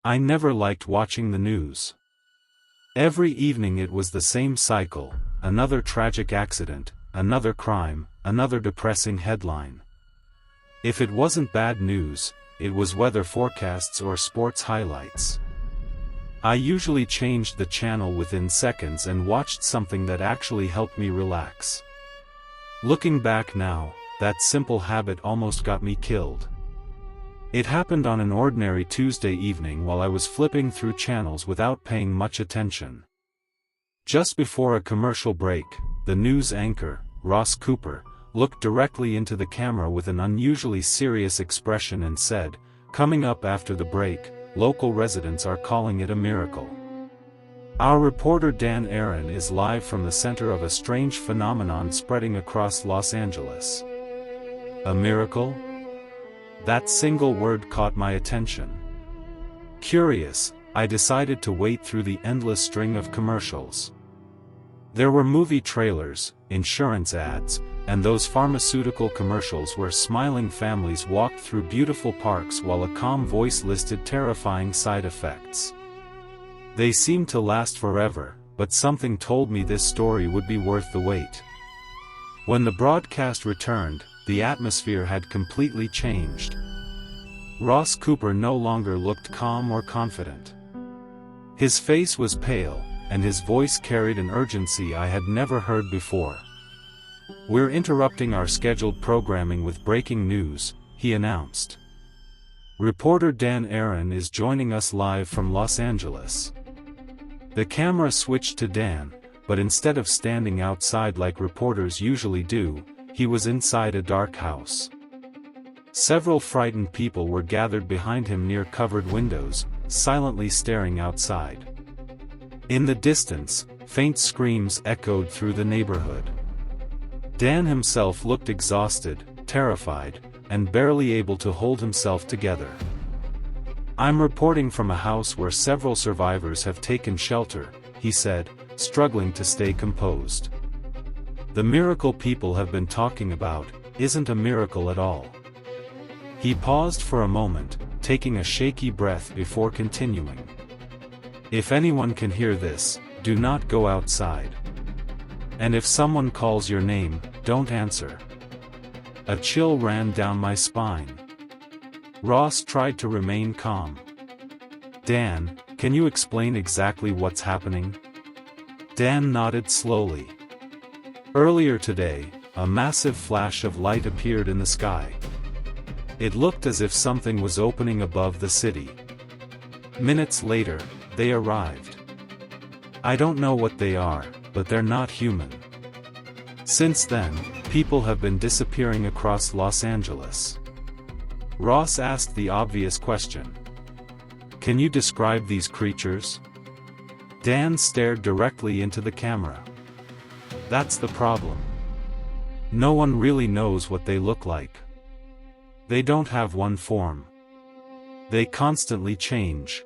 I never liked watching the news. Every evening it was the same cycle, another tragic accident, another crime, another depressing headline. If it wasn't bad news, it was weather forecasts or sports highlights. I usually changed the channel within seconds and watched something that actually helped me relax. Looking back now, that simple habit almost got me killed. It happened on an ordinary Tuesday evening while I was flipping through channels without paying much attention. Just before a commercial break, the news anchor, Ross Cooper, looked directly into the camera with an unusually serious expression and said, "Coming up after the break, local residents are calling it a miracle." Our reporter Dan Aaron is live from the center of a strange phenomenon spreading across Los Angeles. A miracle? That single word caught my attention. Curious, I decided to wait through the endless string of commercials. There were movie trailers, insurance ads, and those pharmaceutical commercials where smiling families walked through beautiful parks while a calm voice listed terrifying side effects. They seemed to last forever, but something told me this story would be worth the wait. When the broadcast returned, the atmosphere had completely changed. Ross Cooper no longer looked calm or confident. His face was pale, and his voice carried an urgency I had never heard before. "We're interrupting our scheduled programming with breaking news," he announced. Reporter Dan Aaron is joining us live from Los Angeles. The camera switched to Dan, but instead of standing outside like reporters usually do, he was inside a dark house. Several frightened people were gathered behind him near covered windows, silently staring outside. In the distance, faint screams echoed through the neighborhood. Dan himself looked exhausted, terrified, and barely able to hold himself together. "I'm reporting from a house where several survivors have taken shelter," he said, struggling to stay composed. "The miracle people have been talking about isn't a miracle at all." He paused for a moment, taking a shaky breath before continuing. "If anyone can hear this, do not go outside. And if someone calls your name, don't answer." A chill ran down my spine. Ross tried to remain calm. "Dan, can you explain exactly what's happening?" Dan nodded slowly. "Earlier today, a massive flash of light appeared in the sky. It looked as if something was opening above the city. Minutes later, they arrived. I don't know what they are, but they're not human. Since then, people have been disappearing across Los Angeles." Ross asked the obvious question. "Can you describe these creatures?" Dan stared directly into the camera. "That's the problem. No one really knows what they look like. They don't have one form. They constantly change.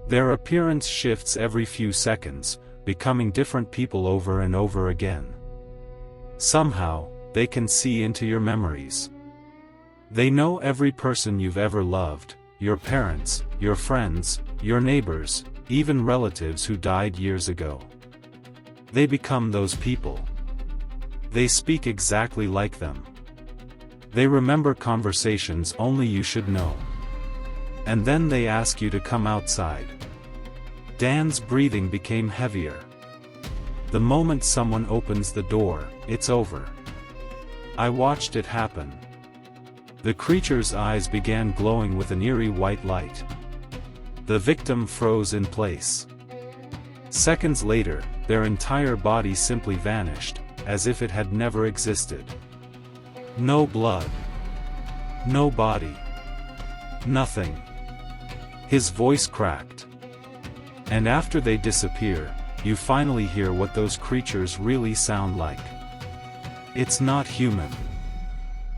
Their appearance shifts every few seconds, becoming different people over and over again. Somehow, they can see into your memories. They know every person you've ever loved, your parents, your friends, your neighbors, even relatives who died years ago. They become those people. They speak exactly like them. They remember conversations only you should know. And then they ask you to come outside." Dan's breathing became heavier. "The moment someone opens the door, it's over." I watched it happen. The creature's eyes began glowing with an eerie white light. The victim froze in place. Seconds later, their entire body simply vanished, as if it had never existed. No blood. No body. Nothing. His voice cracked. "And after they disappear, you finally hear what those creatures really sound like. It's not human.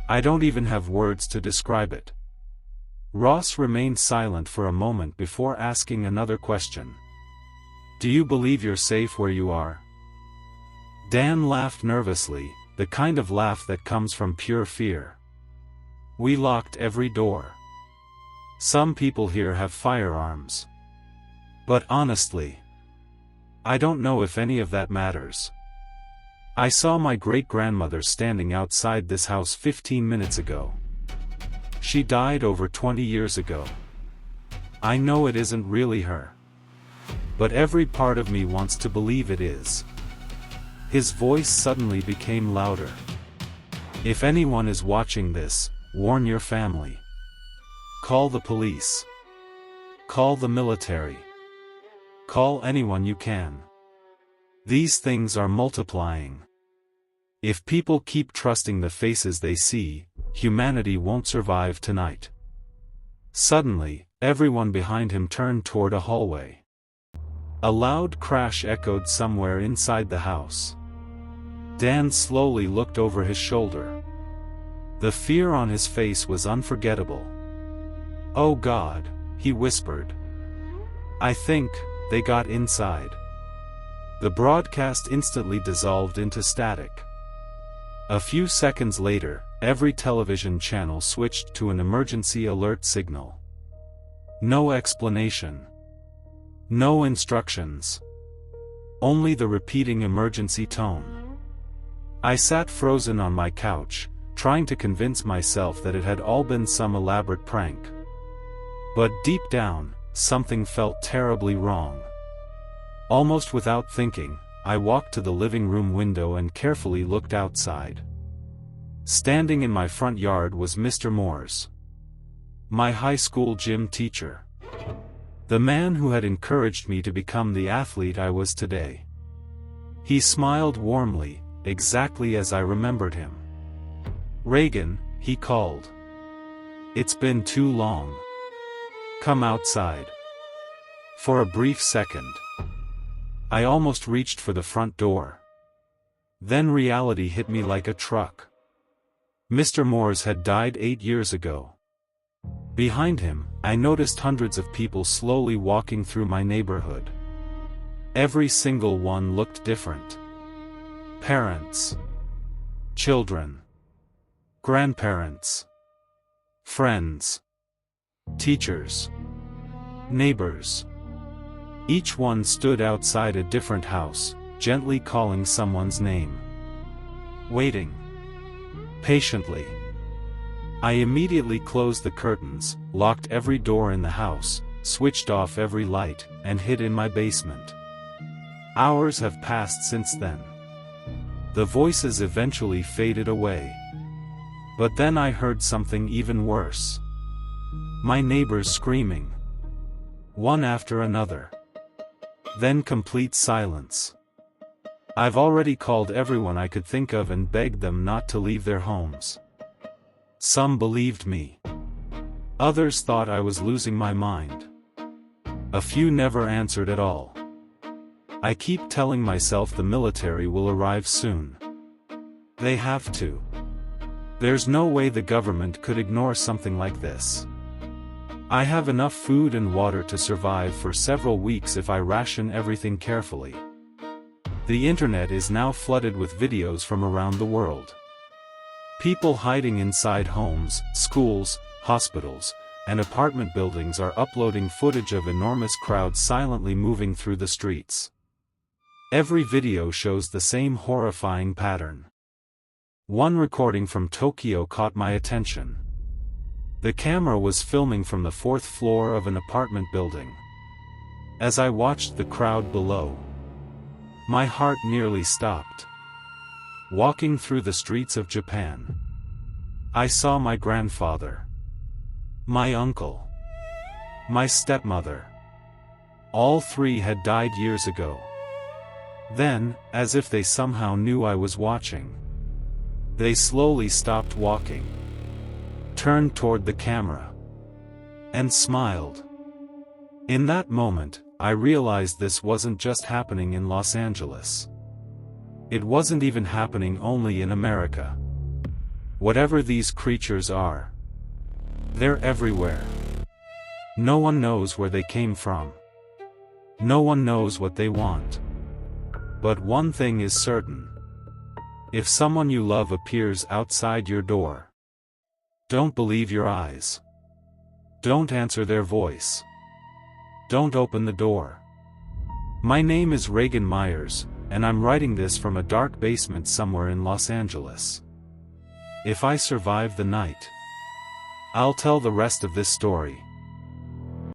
I don't even have words to describe it." Ross remained silent for a moment before asking another question. "Do you believe you're safe where you are?" Dan laughed nervously, the kind of laugh that comes from pure fear. "We locked every door. Some people here have firearms. But honestly, I don't know if any of that matters. I saw my great-grandmother standing outside this house 15 minutes ago. She died over 20 years ago. I know it isn't really her. But every part of me wants to believe it is. His voice suddenly became louder. If anyone is watching this, warn your family. Call the police. Call the military. Call anyone you can. These things are multiplying. If people keep trusting the faces they see, humanity won't survive tonight. Suddenly, everyone behind him turned toward a hallway. A loud crash echoed somewhere inside the house. Dan slowly looked over his shoulder. The fear on his face was unforgettable. "Oh God," he whispered. "I think they got inside." The broadcast instantly dissolved into static. A few seconds later, every television channel switched to an emergency alert signal. No explanation. No instructions. Only the repeating emergency tone. I sat frozen on my couch, trying to convince myself that it had all been some elaborate prank. But deep down, something felt terribly wrong. Almost without thinking, I walked to the living room window and carefully looked outside. Standing in my front yard was Mr. Moores, my high school gym teacher. The man who had encouraged me to become the athlete I was today. He smiled warmly, exactly as I remembered him. "Reagan," he called. "It's been too long. Come outside." For a brief second, I almost reached for the front door. Then reality hit me like a truck. Mr. Moores had died 8 years ago. Behind him, I noticed hundreds of people slowly walking through my neighborhood. Every single one looked different. Parents, children, grandparents, friends, teachers, neighbors. Each one stood outside a different house, gently calling someone's name. Waiting. Patiently. I immediately closed the curtains, locked every door in the house, switched off every light, and hid in my basement. Hours have passed since then. The voices eventually faded away. But then I heard something even worse. My neighbors screaming. One after another. Then complete silence. I've already called everyone I could think of and begged them not to leave their homes. Some believed me. Others thought I was losing my mind. A few never answered at all. I keep telling myself the military will arrive soon. They have to. There's no way the government could ignore something like this. I have enough food and water to survive for several weeks if I ration everything carefully. The internet is now flooded with videos from around the world. People hiding inside homes, schools, hospitals, and apartment buildings are uploading footage of enormous crowds silently moving through the streets. Every video shows the same horrifying pattern. One recording from Tokyo caught my attention. The camera was filming from the 4th floor of an apartment building. As I watched the crowd below, my heart nearly stopped. Walking through the streets of Japan, I saw my grandfather, my uncle, my stepmother. All three had died years ago. Then, as if they somehow knew I was watching, they slowly stopped walking, turned toward the camera, and smiled. In that moment, I realized this wasn't just happening in Los Angeles. It wasn't even happening only in America. Whatever these creatures are, they're everywhere. No one knows where they came from. No one knows what they want. But one thing is certain. If someone you love appears outside your door, don't believe your eyes. Don't answer their voice. Don't open the door. My name is Reagan Myers, and I'm writing this from a dark basement somewhere in Los Angeles. If I survive the night, I'll tell the rest of this story.